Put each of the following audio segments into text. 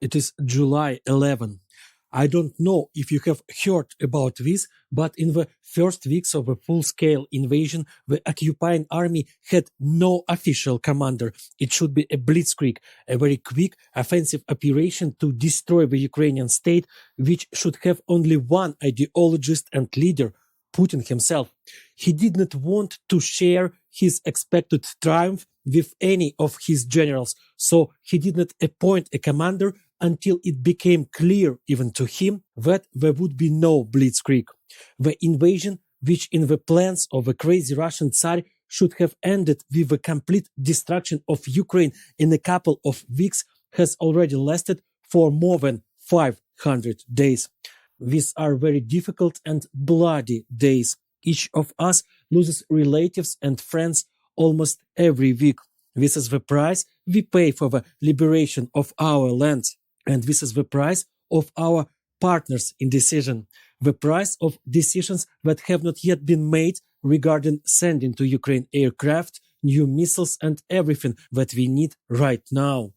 It is July 11. I don't know if you have heard about this, but in the first weeks of a full-scale invasion, the occupying army had no official commander. It should be a blitzkrieg, a very quick offensive operation to destroy the Ukrainian state, which should have only one ideologist and leader, Putin himself. He did not want to share his expected triumph with any of his generals, so he did not appoint a commander until it became clear even to him that there would be no blitzkrieg. The invasion, which in the plans of the crazy Russian Tsar should have ended with the complete destruction of Ukraine in a couple of weeks, has already lasted for more than 500 days. These are very difficult and bloody days. Each of us loses relatives and friends almost every week. This is the price we pay for the liberation of our land. And this is the price of our partners in decision, the price of decisions that have not yet been made regarding sending to Ukraine aircraft, new missiles and everything that we need right now.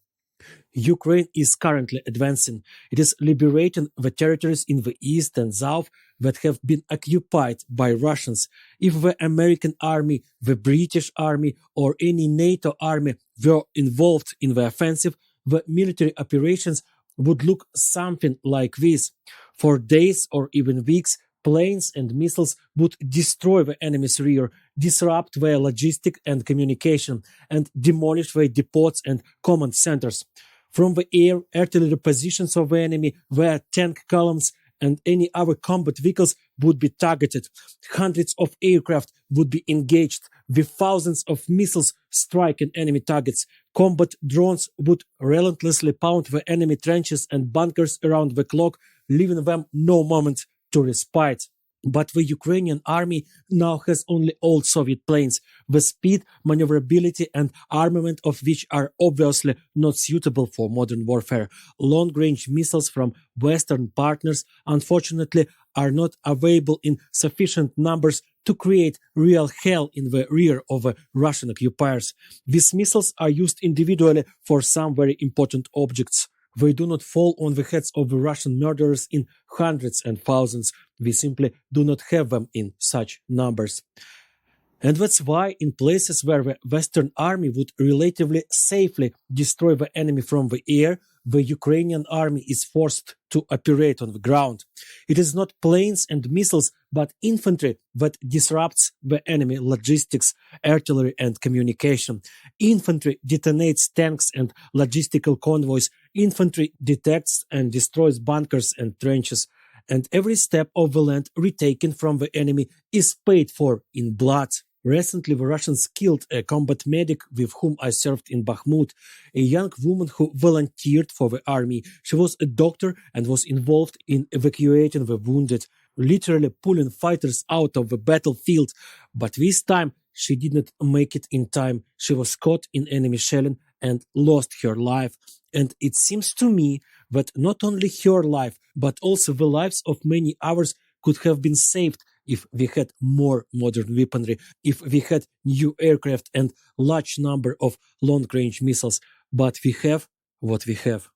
Ukraine is currently advancing. It is liberating the territories in the east and south that have been occupied by Russians. If the American army, the British army, or any NATO army were involved in the offensive, the military operations would look something like this. For days or even weeks, planes and missiles would destroy the enemy's rear, disrupt their logistic and communication, and demolish their depots and command centers. From the air, artillery positions of the enemy, their tank columns, and any other combat vehicles would be targeted. Hundreds of aircraft would be engaged, with thousands of missiles striking enemy targets. Combat drones would relentlessly pound the enemy trenches and bunkers around the clock, leaving them no moment to respite. But the Ukrainian army now has only old Soviet planes, the speed, maneuverability and armament of which are obviously not suitable for modern warfare. Long-range missiles from Western partners, unfortunately, are not available in sufficient numbers to create real hell in the rear of the Russian occupiers. These missiles are used individually for some very important objects. They do not fall on the heads of the Russian murderers in hundreds and thousands. We simply do not have them in such numbers. And that's why in places where the Western army would relatively safely destroy the enemy from the air, the Ukrainian army is forced to operate on the ground. It is not planes and missiles, but infantry that disrupts the enemy logistics, artillery and communication. Infantry detonates tanks and logistical convoys. Infantry detects and destroys bunkers and trenches. And every step of the land retaken from the enemy is paid for in blood. Recently, the Russians killed a combat medic with whom I served in Bakhmut, a young woman who volunteered for the army. She was a doctor and was involved in evacuating the wounded, literally pulling fighters out of the battlefield. But this time, she did not make it in time. She was caught in enemy shelling and lost her life. And it seems to me that not only her life, but also the lives of many others could have been saved if we had more modern weaponry, if we had new aircraft and large number of long-range missiles. But we have what we have.